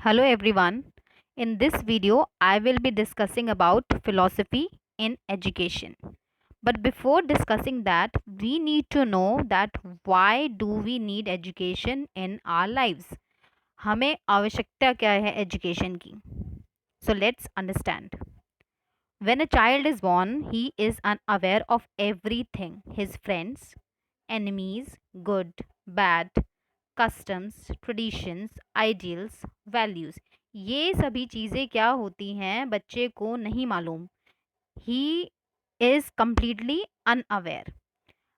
Hello everyone. In this video, I will be discussing about philosophy in education. But before discussing that, we need to know that why do we need education in our lives? हमें आवश्यकता क्या है education की? So let's understand. When a child is born, he is unaware of everything: his friends, enemies, good, bad, customs, traditions, ideals, values, ये सभी चीज़ें क्या होती हैं बच्चे को नहीं मालूम. He is completely unaware.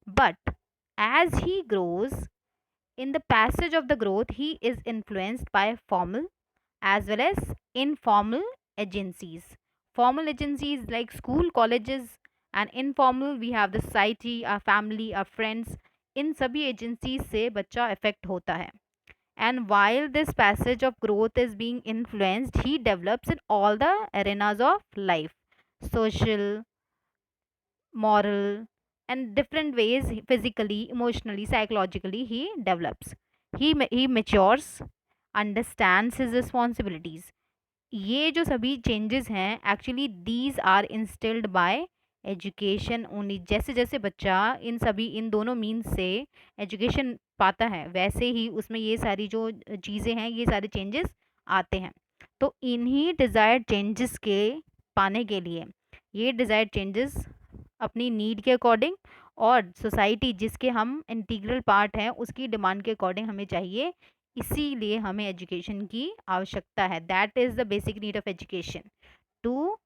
But as he grows, in the passage of the growth, he is influenced by formal as well as informal agencies. Formal agencies like school, colleges, and informal we have the society, our family, our friends. इन सभी agencies से बच्चा affect होता है. And while this passage of growth is being influenced, he develops in all the arenas of life: social, moral, and different ways. Physically, emotionally, psychologically he develops. He matures, understands his responsibilities. ये जो सभी changes हैं, actually these are instilled by education only. जैसे जैसे बच्चा इन दोनों means से education पाता है, वैसे ही उसमें ये सारी जो चीज़ें हैं, ये सारे चेंजेस आते हैं. तो इन्हीं डिज़ायर्ड चेंजेस के पाने के लिए, ये डिज़ायर्ड चेंजेस अपनी नीड के अकॉर्डिंग और सोसाइटी जिसके हम इंटीग्रल पार्ट हैं उसकी डिमांड के अकॉर्डिंग हमें चाहिए. इसीलिए हमें एजुकेशन की आवश्यकता है. That is the basic need of education, to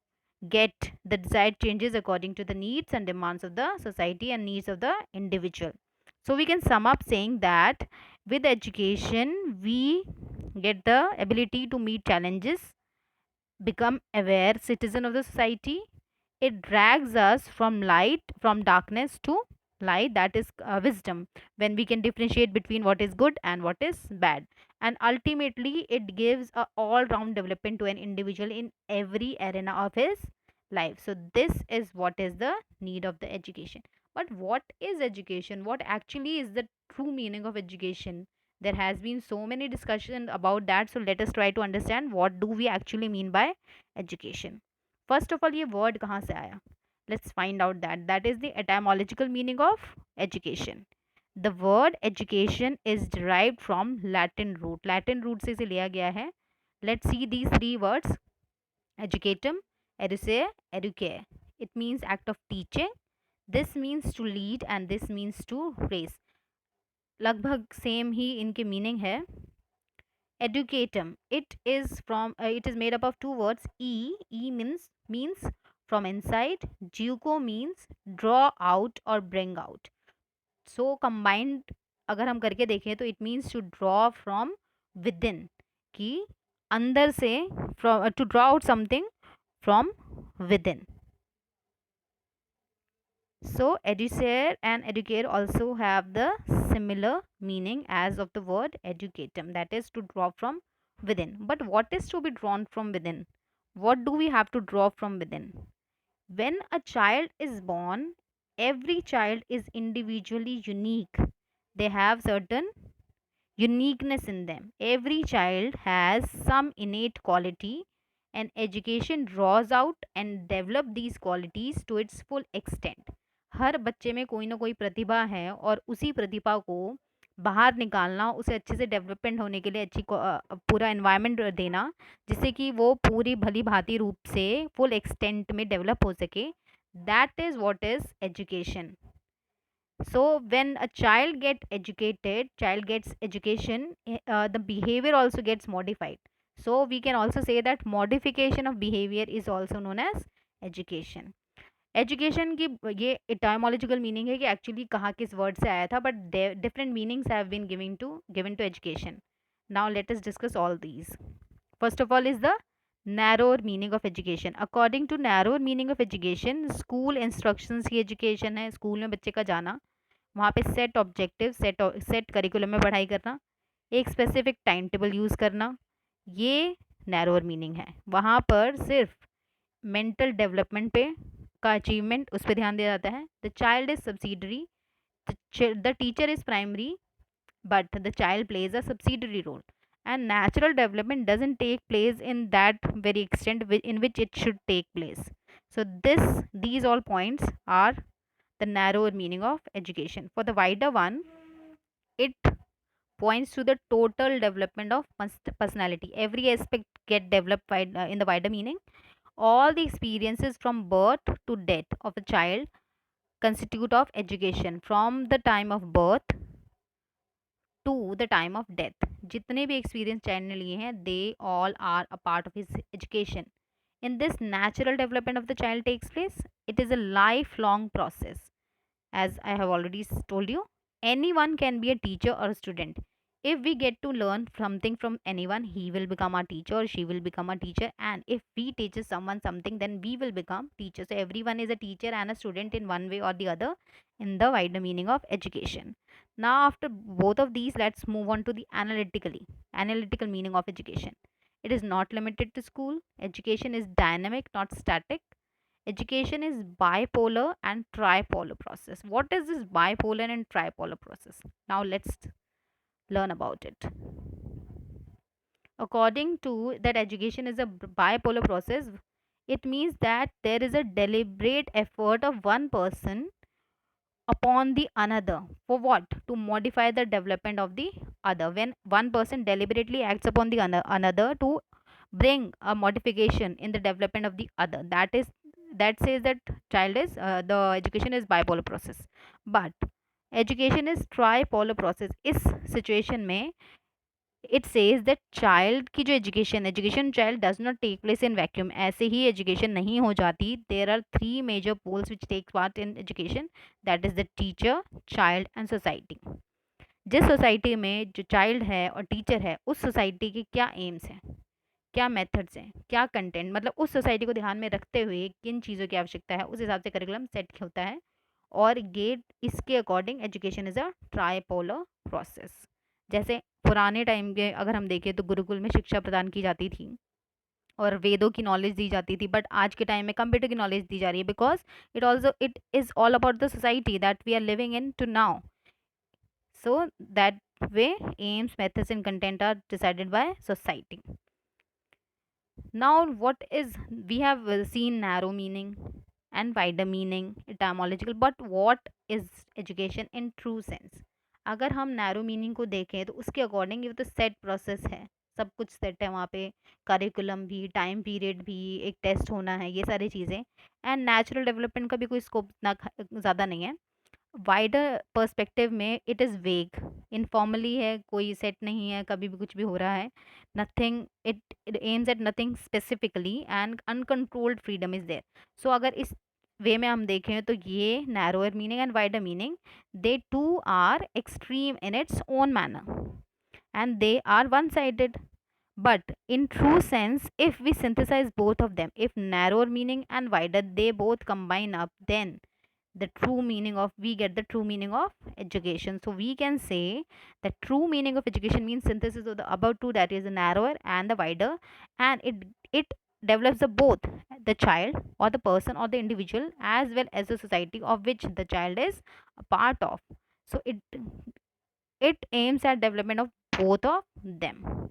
get the desired changes according to the needs and demands of the society and needs of the individual. So we can sum up saying that with education we get the ability to meet challenges, become aware citizen of the society. It drags us from darkness to light, that is wisdom, when we can differentiate between what is good and what is bad. And ultimately it gives a all round development to an individual in every arena of his life. So this is what is the need of the education. But what is education? What actually is the true meaning of education? There has been so many discussion about that, so let us try to understand what do we actually mean by education. First of all, ये word कहाँ से आया? Let's find out that is the etymological meaning of education. The word education is derived from Latin root. Latin root से इसे लिया गया है. Let's see these three words: educatum, educere, educare. It means act of teaching. This means to lead and this means to raise. लगभग same ही इनके meaning है. Educatum, it is made up of two words. E means from inside. Juco means draw out or bring out. So combined अगर हम करके देखें तो it means to draw from within, कि अंदर से, from to draw out something from within. So educare and educare also have the similar meaning as of the word educatum, that is to draw from within. But what is to be drawn from within? What do we have to draw from within? When a child is born, every child is individually unique. They have certain uniqueness in them. Every child has some innate quality, and education draws out and develop these qualities to its full extent. हर बच्चे में कोई ना कोई प्रतिभा है और उसी प्रतिभा को बाहर निकालना, उसे अच्छे से डेवलपमेंट होने के लिए पूरा एनवायरनमेंट देना, जिससे कि वो पूरी भली भांति रूप से फुल एक्सटेंट में डेवलप हो सके. That is what is education. So when a child gets education, the behavior also gets modified. So we can also say that modification of behavior is also known as education. Education की ये इटाइमोलॉजिकल meaning है कि actually कहाँ किस word से आया था, but different meanings have been given to education. Now let us discuss all these. First of all is the narrower meaning of education. According to narrower meaning of education, school instructions की education है, school में बच्चे का जाना, वहाँ पे set objective, set curriculum में पढ़ाई करना, एक स्पेसिफिक टाइम टेबल यूज़ करना, ये नैरोर मीनिंग है. वहाँ पर सिर्फ मेंटल डेवलपमेंट पे का अचीवमेंट, उस पर ध्यान दिया जाता है. The child is subsidiary, the teacher is primary, but the child plays a subsidiary role. and natural development doesn't take place in that very extent in which it should take place. So these all points are the narrower meaning of education. For the wider one, it points to the total development of personality. Every aspect get developed in the wider meaning. All the experiences from birth to death of a child constitute of education. From the time of birth to the time of death, जितने भी experience child ने लिए हैं, they all are a part of his education. In this natural development of the child takes place, it is a lifelong process. As I have already told you, anyone can be a teacher or a student. If we get to learn something from anyone, he will become our teacher or she will become a teacher. And if we teach someone something, then we will become teachers. So everyone is a teacher and a student in one way or the other in the wider meaning of education. Now, after both of these, let's move on to the analytical meaning of education. It is not limited to school. Education is dynamic, not static. Education is bipolar and tripolar process. What is this bipolar and tripolar process? Now let's learn about it. According to that, education is a bipolar process. It means that there is a deliberate effort of one person upon the another. For what? To modify the development of the other. When one person deliberately acts upon the another to bring a modification in the development of the other, that says that child is the education is bipolar process. But education is tripolar process. इस situation में it says that child की जो education child does not take place in vacuum. ऐसे ही education नहीं हो जाती. There are three major poles which take part in education, that is the teacher, child and society. जिस society में जो child है और टीचर है, उस सोसाइटी के क्या एम्स हैं, क्या मेथड्स हैं, क्या कंटेंट, मतलब उस सोसाइटी को ध्यान में रखते हुए किन चीज़ों की आवश्यकता है, उस हिसाब से करिकुलम सेट होता है। और ये इसके according education is a tripolar process. जैसे पुराने टाइम के अगर हम देखें तो गुरुकुल में शिक्षा प्रदान की जाती थी और वेदों की नॉलेज दी जाती थी, बट आज के टाइम में कंप्यूटर की नॉलेज दी जा रही है, because it is all about the society that we are living in to now. So that way, aims, methods, and content are decided by society. Now, what is we have seen narrow meaning and wider meaning, etymological, but what is education in true sense? अगर हम narrow meaning को देखें तो उसके according ये तो set process है, सब कुछ सेट है वहाँ पे, करिकुलम भी, टाइम पीरियड भी, एक टेस्ट होना है, ये सारी चीज़ें, एंड नेचुरल डेवलपमेंट का भी कोई स्कोप इतना ज़्यादा नहीं है. वाइडर पर्सपेक्टिव में इट इज़ वेग, इनफॉर्मली है, कोई सेट नहीं है, कभी भी कुछ भी हो रहा है, nothing, it aims at nothing specifically and uncontrolled freedom is there. So अगर इस वे में हम देखें तो ये narrower meaning and wider meaning, they two are extreme in its own manner and they are one sided. But in true sense, if we synthesize both of them, if narrower meaning and wider they both combine up, then the true meaning of we get the true meaning of education. So we can say the true meaning of education means synthesis of the above two, that is the narrower and the wider, and it develops the both the child or the person or the individual as well as the society of which the child is a part of. So it aims at development of both of them.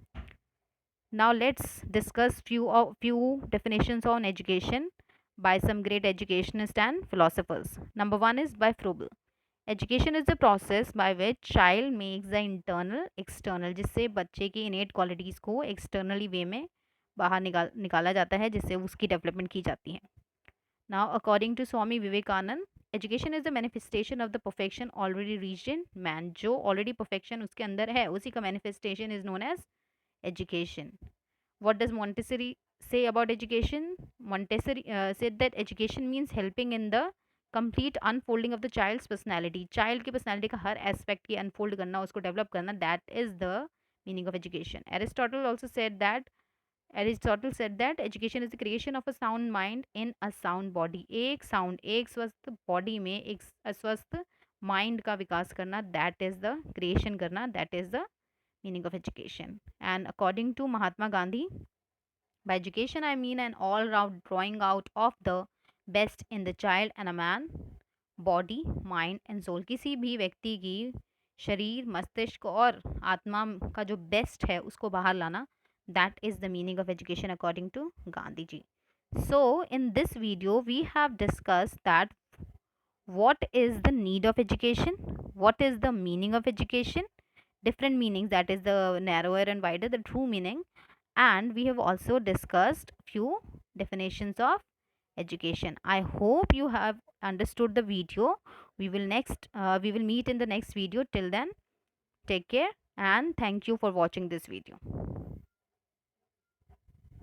Now let's discuss few definitions on education by some great educationists and philosophers. Number one is by Froebel. Education is the process by which child makes the internal external, जिससे बच्चे की innate qualities को externally way में बाहर निकाला जाता है, जिससे उसकी development की जाती है. Now, according to Swami Vivekanand, education is the manifestation of the perfection already reached in man. जो already perfection उसके अंदर है, उसी का manifestation is known as education. What does Montessori say about education? Montessori said that education means helping in the complete unfolding of the child's personality. Child की personality का हर aspect की unfold करना, उसको develop करना, that is the meaning of education. Aristotle said that education is the creation of a sound mind in a sound body. एक sound, एक स्वस्थ body में एक स्वस्थ mind का विकास करना, that is the creation करना, that is the meaning of education. And according to Mahatma Gandhi, by education I mean an all round drawing out of the best in the child and a man, body, mind and soul. किसी भी व्यक्ति की शरीर, मस्तिष्क और आत्मा का जो बेस्ट है उसको बाहर लाना, that is the meaning of education according to Gandhi ji. So in this video we have discussed that what is the need of education, what is the meaning of education, different meanings, that is the narrower and wider, the true meaning, and we have also discussed few definitions of education. I hope you have understood the video. We will meet in the next video. Till then, take care and thank you for watching this video.